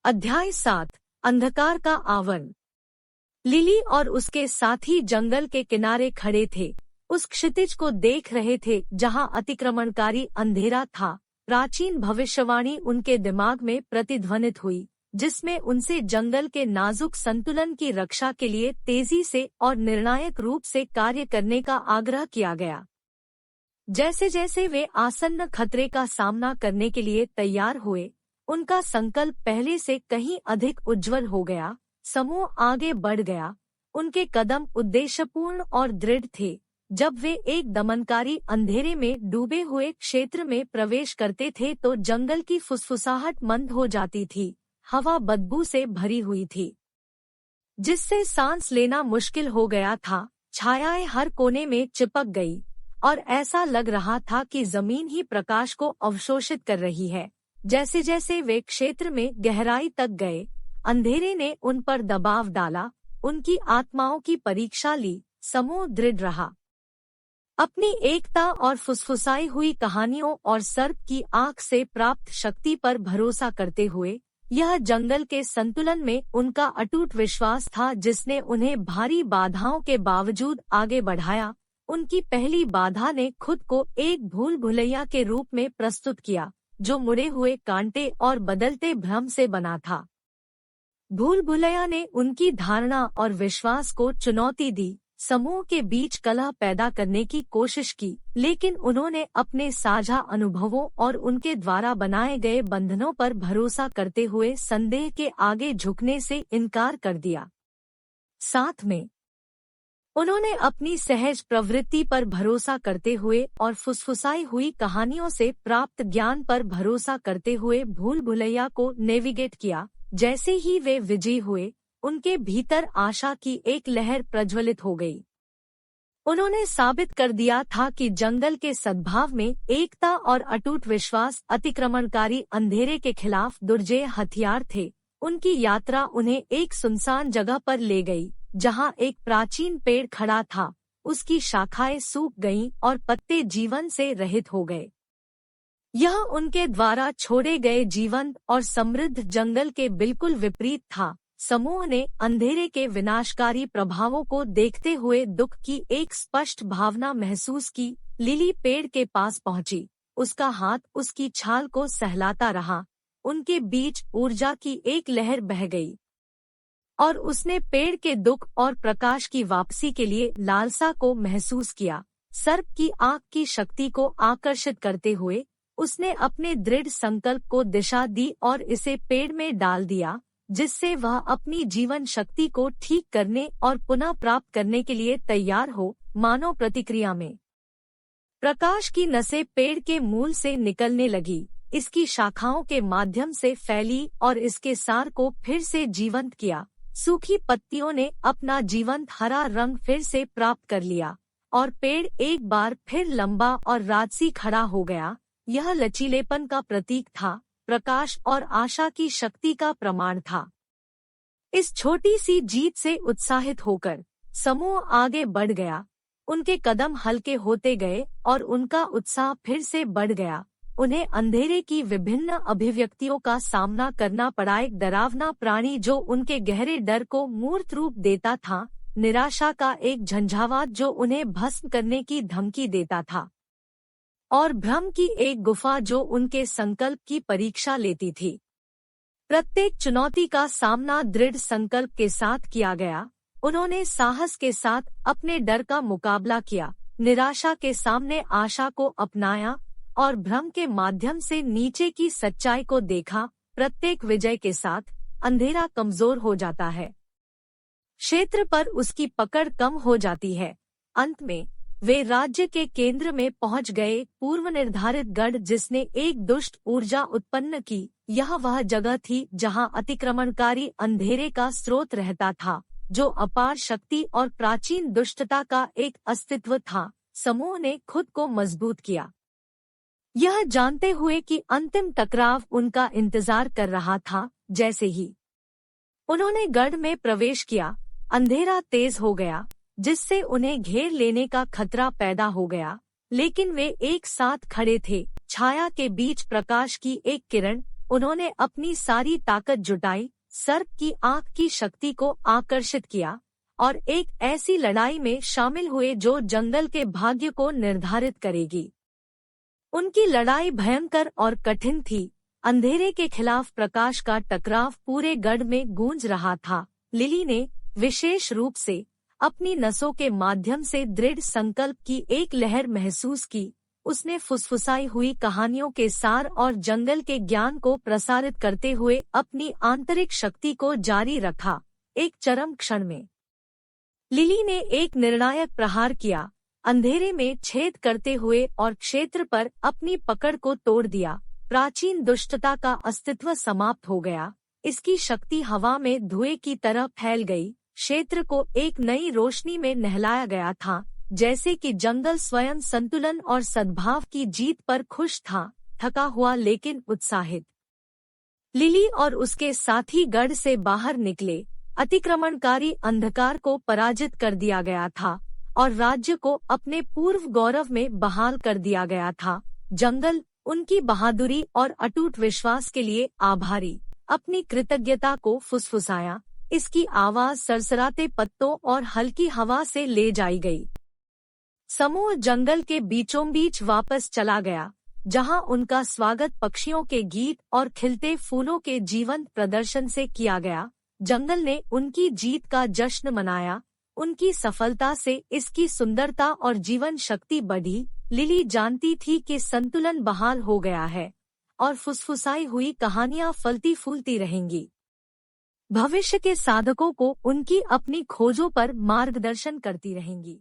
अध्याय 7 अंधकार का आवरण। लिली और उसके साथी जंगल के किनारे खड़े थे, उस क्षितिज को देख रहे थे जहां अतिक्रमणकारी अंधेरा था। प्राचीन भविष्यवाणी उनके दिमाग में प्रतिध्वनित हुई, जिसमें उनसे जंगल के नाजुक संतुलन की रक्षा के लिए तेजी से और निर्णायक रूप से कार्य करने का आग्रह किया गया। जैसे जैसे वे आसन्न खतरे का सामना करने के लिए तैयार हुए, उनका संकल्प पहले से कहीं अधिक उज्जवल हो गया। समूह आगे बढ़ गया, उनके कदम उद्देश्यपूर्ण और दृढ़ थे। जब वे एक दमनकारी अंधेरे में डूबे हुए क्षेत्र में प्रवेश करते थे तो जंगल की फुसफुसाहट मंद हो जाती थी। हवा बदबू से भरी हुई थी, जिससे सांस लेना मुश्किल हो गया था। छायाएं हर कोने में चिपक गई और ऐसा लग रहा था कि जमीन ही प्रकाश को अवशोषित कर रही है। जैसे जैसे वे क्षेत्र में गहराई तक गए, अंधेरे ने उन पर दबाव डाला, उनकी आत्माओं की परीक्षा ली। समूह दृढ़ रहा, अपनी एकता और फुसफुसाई हुई कहानियों और सर्प की आंख से प्राप्त शक्ति पर भरोसा करते हुए। यह जंगल के संतुलन में उनका अटूट विश्वास था, जिसने उन्हें भारी बाधाओं के बावजूद आगे बढ़ाया। उनकी पहली बाधा ने खुद को एक भूल भुलैया के रूप में प्रस्तुत किया, जो मुड़े हुए कांटे और बदलते भ्रम से बना था। भूल भुलैया ने उनकी धारणा और विश्वास को चुनौती दी, समूह के बीच कलह पैदा करने की कोशिश की, लेकिन उन्होंने अपने साझा अनुभवों और उनके द्वारा बनाए गए बंधनों पर भरोसा करते हुए संदेह के आगे झुकने से इनकार कर दिया। साथ में उन्होंने अपनी सहज प्रवृत्ति पर भरोसा करते हुए और फुसफुसाई हुई कहानियों से प्राप्त ज्ञान पर भरोसा करते हुए भूल भुलैया को नेविगेट किया। जैसे ही वे विजयी हुए, उनके भीतर आशा की एक लहर प्रज्वलित हो गई। उन्होंने साबित कर दिया था कि जंगल के सद्भाव में एकता और अटूट विश्वास अतिक्रमणकारी अंधेरे के खिलाफ दुर्जेय हथियार थे। उनकी यात्रा उन्हें एक सुनसान जगह पर ले गई, जहां एक प्राचीन पेड़ खड़ा था। उसकी शाखाएं सूख गईं और पत्ते जीवन से रहित हो गए। यह उनके द्वारा छोड़े गए जीवंत और समृद्ध जंगल के बिल्कुल विपरीत था। समूह ने अंधेरे के विनाशकारी प्रभावों को देखते हुए दुख की एक स्पष्ट भावना महसूस की। लिली पेड़ के पास पहुंची, उसका हाथ उसकी छाल को सहलाता रहा। उनके बीच ऊर्जा की एक लहर बह गई और उसने पेड़ के दुख और प्रकाश की वापसी के लिए लालसा को महसूस किया। सर्प की आंख की शक्ति को आकर्षित करते हुए उसने अपने दृढ़ संकल्प को दिशा दी और इसे पेड़ में डाल दिया, जिससे वह अपनी जीवन शक्ति को ठीक करने और पुनः प्राप्त करने के लिए तैयार हो। मानव प्रतिक्रिया में प्रकाश की नसें पेड़ के मूल से निकलने लगी, इसकी शाखाओं के माध्यम से फैली और इसके सार को फिर से जीवंत किया। सूखी पत्तियों ने अपना जीवंत हरा रंग फिर से प्राप्त कर लिया और पेड़ एक बार फिर लंबा और राजसी खड़ा हो गया। यह लचीलेपन का प्रतीक था, प्रकाश और आशा की शक्ति का प्रमाण था। इस छोटी सी जीत से उत्साहित होकर समूह आगे बढ़ गया। उनके कदम हल्के होते गए और उनका उत्साह फिर से बढ़ गया। उन्हें अंधेरे की विभिन्न अभिव्यक्तियों का सामना करना पड़ा, एक डरावना प्राणी जो उनके गहरे डर को मूर्त रूप देता था, निराशा का एक झंझावात जो उन्हें भस्म करने की धमकी देता था, और भ्रम की एक गुफा जो उनके संकल्प की परीक्षा लेती थी। प्रत्येक चुनौती का सामना दृढ़ संकल्प के साथ किया गया। उन्होंने साहस के साथ अपने डर का मुकाबला किया, निराशा के सामने आशा को अपनाया और भ्रम के माध्यम से नीचे की सच्चाई को देखा। प्रत्येक विजय के साथ अंधेरा कमजोर हो जाता है, क्षेत्र पर उसकी पकड़ कम हो जाती है। अंत में वे राज्य के केंद्र में पहुंच गए, पूर्व निर्धारित गढ़ जिसने एक दुष्ट ऊर्जा उत्पन्न की। यह वह जगह थी जहां अतिक्रमणकारी अंधेरे का स्रोत रहता था, जो अपार शक्ति और प्राचीन दुष्टता का एक अस्तित्व था। समूह ने खुद को मजबूत किया, यह जानते हुए कि अंतिम टकराव उनका इंतजार कर रहा था। जैसे ही उन्होंने गढ़ में प्रवेश किया, अंधेरा तेज हो गया, जिससे उन्हें घेर लेने का खतरा पैदा हो गया। लेकिन वे एक साथ खड़े थे, छाया के बीच प्रकाश की एक किरण, उन्होंने अपनी सारी ताकत जुटाई, सर्प की आंख की शक्ति को आकर्षित किया और एक ऐसी लड़ाई में शामिल हुए जो जंगल के भाग्य को निर्धारित करेगी। उनकी लड़ाई भयंकर और कठिन थी। अंधेरे के खिलाफ प्रकाश का टकराव पूरे गढ़ में गूंज रहा था। लिली ने विशेष रूप से अपनी नसों के माध्यम से दृढ़ संकल्प की एक लहर महसूस की। उसने फुसफुसाई हुई कहानियों के सार और जंगल के ज्ञान को प्रसारित करते हुए अपनी आंतरिक शक्ति को जारी रखा। एक चरम क्षण में लिली ने एक निर्णायक प्रहार किया, अंधेरे में छेद करते हुए और क्षेत्र पर अपनी पकड़ को तोड़ दिया। प्राचीन दुष्टता का अस्तित्व समाप्त हो गया। इसकी शक्ति हवा में धुएं की तरह फैल गई। क्षेत्र को एक नई रोशनी में नहलाया गया था, जैसे कि जंगल स्वयं संतुलन और सद्भाव की जीत पर खुश था, थका हुआ लेकिन उत्साहित। लिली और उसके साथी गढ़ से बाहर निकले। अतिक्रमणकारी अंधकार को पराजित कर दिया गया था और राज्य को अपने पूर्व गौरव में बहाल कर दिया गया था। जंगल उनकी बहादुरी और अटूट विश्वास के लिए आभारी अपनी कृतज्ञता को फुसफुसाया। इसकी आवाज सरसराते पत्तों और हल्की हवा से ले जाई गई। समूह जंगल के बीचों बीच वापस चला गया, जहां उनका स्वागत पक्षियों के गीत और खिलते फूलों के जीवंत प्रदर्शन से किया गया। जंगल ने उनकी जीत का जश्न मनाया। उनकी सफलता से इसकी सुंदरता और जीवन शक्ति बढ़ी। लिली जानती थी कि संतुलन बहाल हो गया है और फुसफुसाई हुई कहानियां फलती फूलती रहेंगी। भविष्य के साधकों को उनकी अपनी खोजों पर मार्गदर्शन करती रहेंगी।